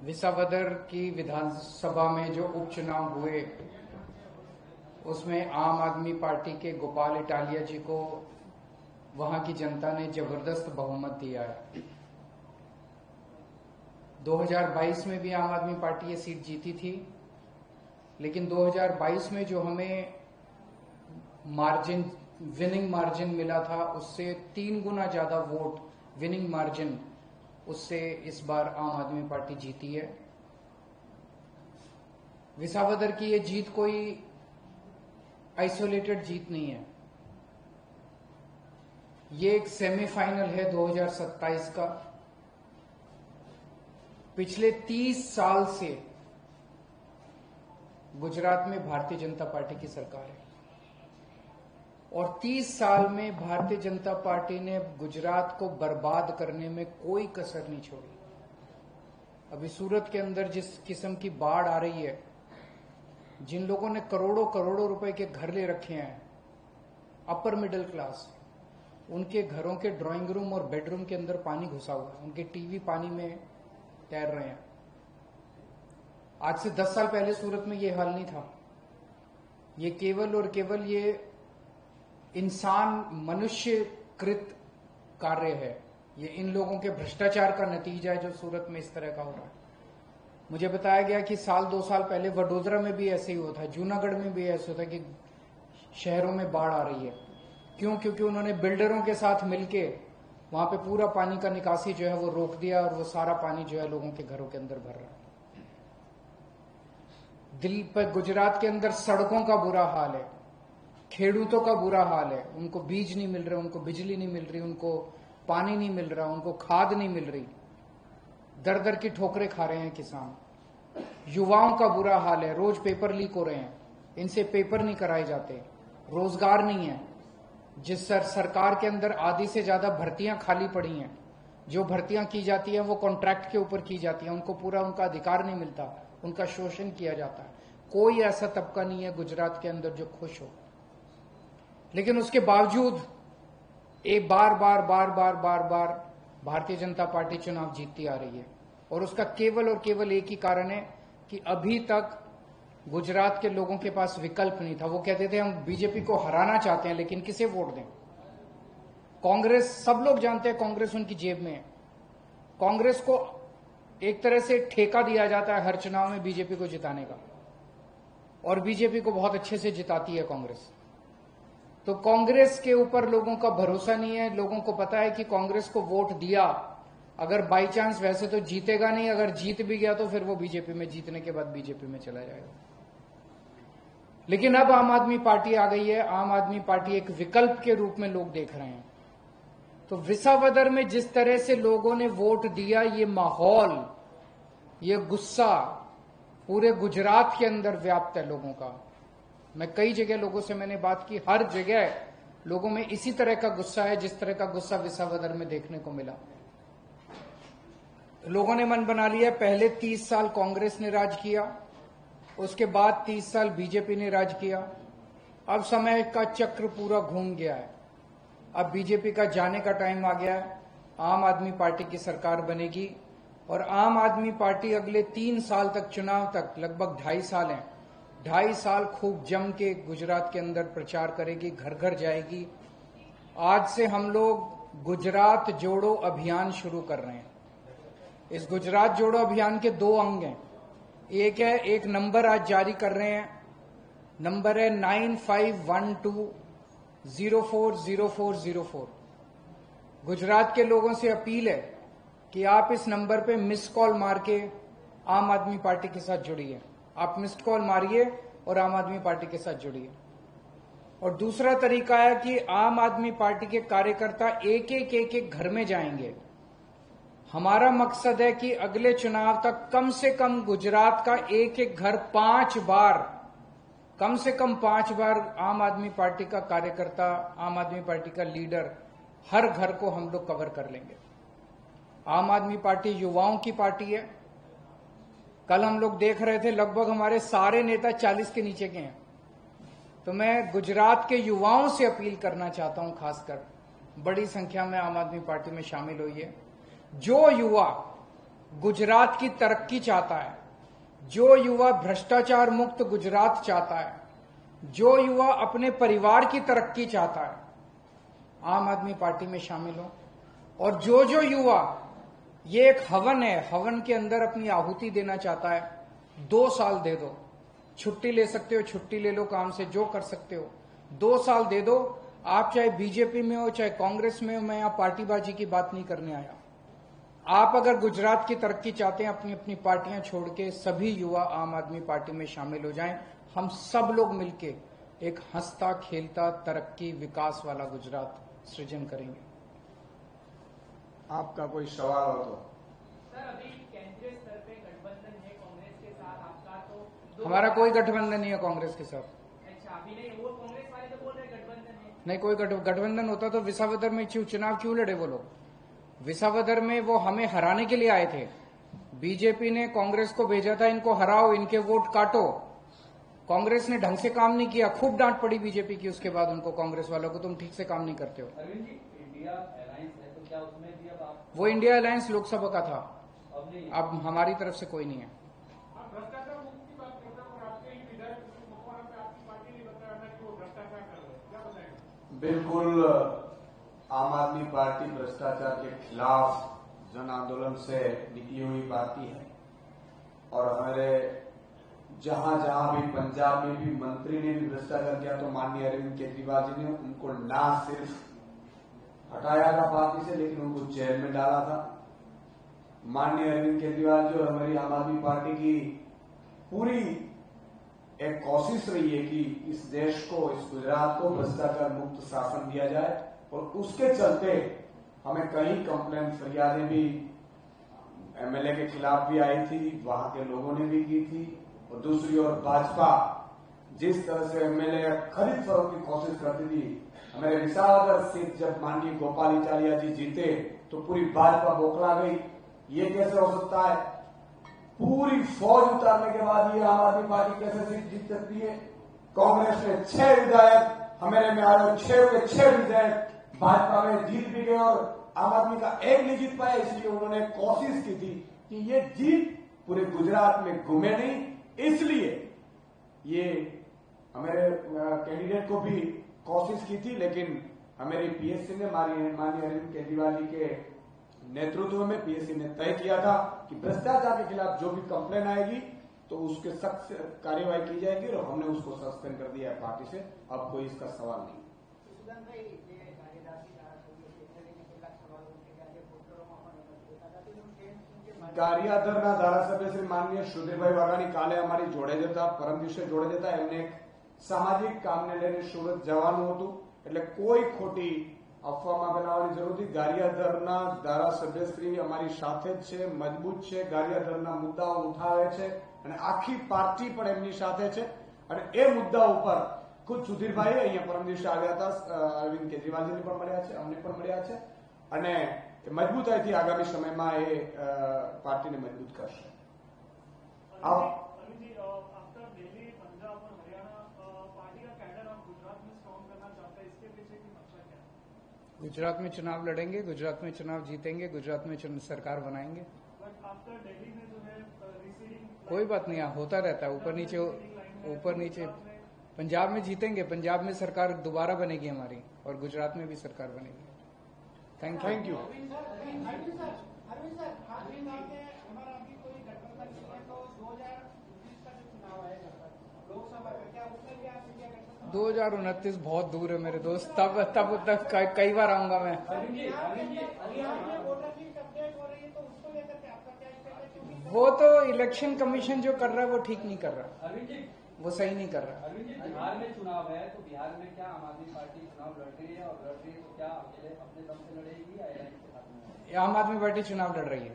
विसावदर की विधानसभा में जो उपचुनाव हुए उसमें आम आदमी पार्टी के गोपाल इटालिया जी को वहां की जनता ने जबरदस्त बहुमत दिया है। 2022 में भी आम आदमी पार्टी ये सीट जीती थी, लेकिन 2022 में जो हमें मार्जिन विनिंग मार्जिन मिला था उससे 3 गुना ज्यादा वोट विनिंग मार्जिन उससे इस बार आम आदमी पार्टी जीती है। विसावदर की ये जीत कोई आइसोलेटेड जीत नहीं है, ये एक सेमीफाइनल है 2027 का। पिछले 30 साल से गुजरात में भारतीय जनता पार्टी की सरकार है और 30 साल में भारतीय जनता पार्टी ने गुजरात को बर्बाद करने में कोई कसर नहीं छोड़ी। अभी सूरत के अंदर जिस किस्म की बाढ़ आ रही है, जिन लोगों ने करोड़ों करोड़ों रुपए के घर ले रखे हैं, अपर मिडिल क्लास, उनके घरों के ड्राइंग रूम और बेडरूम के अंदर पानी घुसा हुआ है, उनके टीवी पानी में तैर रहे हैं। आज से 10 साल पहले सूरत में ये हाल नहीं था। ये केवल और केवल ये इंसान मनुष्यकृत कार्य है, ये इन लोगों के भ्रष्टाचार का नतीजा है जो सूरत में इस तरह का हो रहा है। मुझे बताया गया कि 2 साल पहले वडोदरा में भी ऐसे ही हुआ था, जूनागढ़ में भी ऐसे होता कि शहरों में बाढ़ आ रही है। क्यों? क्योंकि उन्होंने बिल्डरों के साथ मिलके वहां पे पूरा पानी का निकासी जो है वो रोक दिया और वो सारा पानी जो है लोगों के घरों के अंदर भर रहा है। दिल्ली पर गुजरात के अंदर सड़कों का बुरा हाल है, खेडूतों का बुरा हाल है, उनको बीज नहीं मिल रहे, उनको बिजली नहीं मिल रही, उनको पानी नहीं मिल रहा, उनको खाद नहीं मिल रही, दर दर की ठोकरें खा रहे हैं किसान। युवाओं का बुरा हाल है, रोज पेपर लीक हो रहे हैं, इनसे पेपर नहीं कराए जाते, रोजगार नहीं है। जिस सरकार के अंदर आधी से ज्यादा भर्तियां खाली पड़ी हैं, जो भर्तियां की जाती हैं वो कॉन्ट्रैक्ट के ऊपर की जाती हैं, उनको पूरा उनका अधिकार नहीं मिलता, उनका शोषण किया जाता है। कोई ऐसा तबका नहीं है गुजरात के अंदर जो खुश हो, लेकिन उसके बावजूद एक बार बार बार बार बार बार भारतीय जनता पार्टी चुनाव जीतती आ रही है। और उसका केवल और केवल एक ही कारण है कि अभी तक गुजरात के लोगों के पास विकल्प नहीं था। वो कहते थे हम बीजेपी को हराना चाहते हैं, लेकिन किसे वोट दें? कांग्रेस, सब लोग जानते हैं कांग्रेस उनकी जेब में है। कांग्रेस को एक तरह से ठेका दिया जाता है हर चुनाव में बीजेपी को जिताने का, और बीजेपी को बहुत अच्छे से जिताती है कांग्रेस। तो कांग्रेस के ऊपर लोगों का भरोसा नहीं है। लोगों को पता है कि कांग्रेस को वोट दिया, अगर बाई चांस, वैसे तो जीतेगा नहीं, अगर जीत भी गया तो फिर वो बीजेपी में, जीतने के बाद बीजेपी में चला जाएगा। लेकिन अब आम आदमी पार्टी आ गई है, आम आदमी पार्टी एक विकल्प के रूप में लोग देख रहे हैं। तो विसावदर में जिस तरह से लोगों ने वोट दिया, ये माहौल, ये गुस्सा पूरे गुजरात के अंदर व्याप्त है लोगों का। मैं कई जगह लोगों से मैंने बात की, हर जगह लोगों में इसी तरह का गुस्सा है जिस तरह का गुस्सा विसावदर में देखने को मिला। लोगों ने मन बना लिया, पहले 30 साल कांग्रेस ने राज किया, उसके बाद 30 साल बीजेपी ने राज किया, अब समय का चक्र पूरा घूम गया है, अब बीजेपी का जाने का टाइम आ गया है, आम आदमी पार्टी की सरकार बनेगी। और आम आदमी पार्टी अगले 3 साल तक, चुनाव तक लगभग 2.5 साल हैं, 2.5 साल खूब जम के गुजरात के अंदर प्रचार करेगी, घर घर जाएगी। आज से हम लोग गुजरात जोड़ो अभियान शुरू कर रहे हैं। इस गुजरात जोड़ो अभियान के 2 अंग हैं। एक नंबर आज जारी कर रहे हैं, नंबर है 9512040404। गुजरात के लोगों से अपील है कि आप इस नंबर पे मिस कॉल मार के आम आदमी पार्टी के साथ जुड़िए। आप मिस्ड कॉल मारिए और आम आदमी पार्टी के साथ जुड़िए। और दूसरा तरीका है कि आम आदमी पार्टी के कार्यकर्ता एक एक घर में जाएंगे। हमारा मकसद है कि अगले चुनाव तक कम से कम गुजरात का एक घर 5 बार, कम से कम 5 बार आम आदमी पार्टी का कार्यकर्ता, आम आदमी पार्टी का लीडर, हर घर को हम लोग कवर कर लेंगे। आम आदमी पार्टी युवाओं की पार्टी है। कल हम लोग देख रहे थे, लगभग हमारे सारे नेता 40 के नीचे के हैं। तो मैं गुजरात के युवाओं से अपील करना चाहता हूं, खासकर बड़ी संख्या में आम आदमी पार्टी में शामिल होइए। जो युवा गुजरात की तरक्की चाहता है, जो युवा भ्रष्टाचार मुक्त गुजरात चाहता है, जो युवा अपने परिवार की तरक्की चाहता है, आम आदमी पार्टी में शामिल हो। और जो युवा, ये एक हवन है, हवन के अंदर अपनी आहुति देना चाहता है, 2 साल दे दो, छुट्टी ले सकते हो, छुट्टी ले लो काम से, जो कर सकते हो, 2 साल दे दो। आप चाहे बीजेपी में हो चाहे कांग्रेस में हो, मैं यहां पार्टीबाजी की बात नहीं करने आया। आप अगर गुजरात की तरक्की चाहते हैं, अपनी अपनी पार्टियां छोड़ के सभी युवा आम आदमी पार्टी में शामिल हो जाएं। हम सब लोग मिलके एक हंसता खेलता तरक्की विकास वाला गुजरात सृजन करेंगे। आपका कोई सवाल हो तो? सर, अभी केंद्रीय स्तर पे गठबंधन है कांग्रेस के साथ आपका, तो हमारा कोई गठबंधन नहीं है कांग्रेस के साथ। अच्छा, अभी नहीं, वो कांग्रेस वाले तो बोल रहे गठबंधन है। नहीं, कोई गठबंधन होता तो विसावदर में चुनाव क्यों लड़े वो लोग? विसावदर में वो हमें हराने के लिए आए थे। बीजेपी ने कांग्रेस को भेजा था, इनको हराओ, इनके वोट काटो। कांग्रेस ने ढंग से काम नहीं किया, खूब डांट पड़ी बीजेपी की उसके बाद उनको, कांग्रेस वालों को, तुम ठीक से काम नहीं करते हो। अरविंद जी, इंडिया अलायंस है तो क्या उसमें भी अब आप? वो इंडिया अलायंस लोकसभा का था, अब नहीं? अब हमारी तरफ से कोई नहीं है। भ्रष्टाचार मुक्त की बात करते हैं और आपके ही विधायक मकवाना पे आपकी पार्टी ने बताया था कि वो भ्रष्टाचार कर रहे हैं, क्या बताएंगे? बिल्कुल, आम आदमी पार्टी भ्रष्टाचार के खिलाफ जन आंदोलन से निकली हुई पार्टी है। और हमारे जहां जहां भी, पंजाब में भी मंत्री ने भी भ्रष्टाचार किया तो माननीय अरविंद केजरीवाल जी ने उनको ना सिर्फ हटाया था पार्टी से, लेकिन उनको जेल में डाला था। माननीय अरविंद केजरीवाल जो हमारी आम आदमी पार्टी की पूरी एक कोशिश रही है कि इस देश को, इस गुजरात को भ्रष्टाचार मुक्त शासन दिया जाए, और उसके चलते हमें कई कंप्लेन, फरियादें भी एमएलए के खिलाफ भी आई थी, वहां के लोगों ने भी की थी। और दूसरी ओर भाजपा जिस तरह से एमएलए खरीद फरोख्त की कोशिश करती थी, हमारे विसावदर सीट जब माननीय गोपाल इटालिया जी जीते तो पूरी भाजपा बौखला गई। ये कैसे हो सकता है? पूरी फौज उतारने के बाद ये आम आदमी पार्टी कैसे सीट जीत सकती है? कांग्रेस ने 6 विधायक हमारे में आए, 6 के 6 विधायक भाजपा में जीत भी गए, और आम आदमी का एक नहीं जीत पाया। इसलिए उन्होंने कोशिश की थी कि ये जीत पूरे गुजरात में घूमे नहीं, इसलिए ये हमारे कैंडिडेट को भी कोशिश की थी। लेकिन हमारी पीएससी ने, माननीय अरविंद केजरीवाल जी के नेतृत्व में पीएससी ने तय किया था कि भ्रष्टाचार के खिलाफ जो भी कंप्लेन आएगी तो उसके सख्त कार्यवाही की जाएगी, और हमने उसको सस्पेंड कर दिया है पार्टी से। अब कोई इसका सवाल नहीं। ગારિયાધરના ધારાસભ્ય શ્રી માનનીય સુધીરભાઈ વાઘાણી કાલે અમારી જોડે જતા, પરમ દિવસે જોડે જતા, એમને એક સામાજિક કામને લઈને સુરત જવાનું હતું, એટલે કોઈ ખોટી અફવામાં બનાવવાની જરૂર નથી। ગારિયાધરના ધારાસભ્યશ્રી અમારી સાથે જ છે, મજબૂત છે, ગારિયાધરના મુદ્દાઓ ઉઠાવે છે, અને આખી પાર્ટી પણ એમની સાથે છે। અને એ મુદ્દા ઉપર ખુદ સુધીરભાઈ અહીંયા પરમ દિવસે આવ્યા હતા, અરવિંદ કેજરીવાલજીને પણ મળ્યા છે, અમને પણ મળ્યા છે, અને મજબૂતાઈથી આગામી સમયમાં એ પાર્ટીને મજબૂત કરશે। अरविंद जी, आफ्टर दिल्ली, पंजाब और हरियाणा, पार्टी का कैडर आप गुजरात में स्ट्रॉन्ग करना चाहते हैं, इसके पीछे की मंशा क्या है? गुजरात में चुनाव लड़ेंगे, गुजरात में चुनाव जीतेंगे, गुजरात में सरकार बनाएंगे। बट आफ्टर दिल्ली में जो है रिसीडिंग, कोई बात नहीं, होता रहता है, ऊपर नीचे। पंजाब में जीतेंगे, पंजाब में सरकार दोबारा बनेगी हमारी, और गुजरात में भी सरकार बनेगी। Thank you. अरविंद सर, आखिरी बात है, हमारा अभी कोई गठबंधन नहीं है, तो 2029 का जो चुनाव आएगा लोकसभा का, क्या उसमें भी आप इंडिया गठबंधन? 2029 बहुत दूर है मेरे दोस्त, तब कई बार आऊंगा मैं। बिहार में वोटर लिस्ट अपडेट हो रही है, तो उसको लेकर के आपका क्या स्टेटस है? वो तो इलेक्शन कमीशन जो कर रहा है वो ठीक नहीं कर रहा, अरविंद जी, वो सही नहीं कर रहा। अरविंद जी, बिहार में चुनाव है तो बिहार में क्या आम आदमी पार्टी चुनाव लड़ रही है, और लड़ रही है तो क्या अकेले अपने दम से लड़ेगी या एलायंस के साथ में? आम आदमी पार्टी चुनाव लड़ रही है।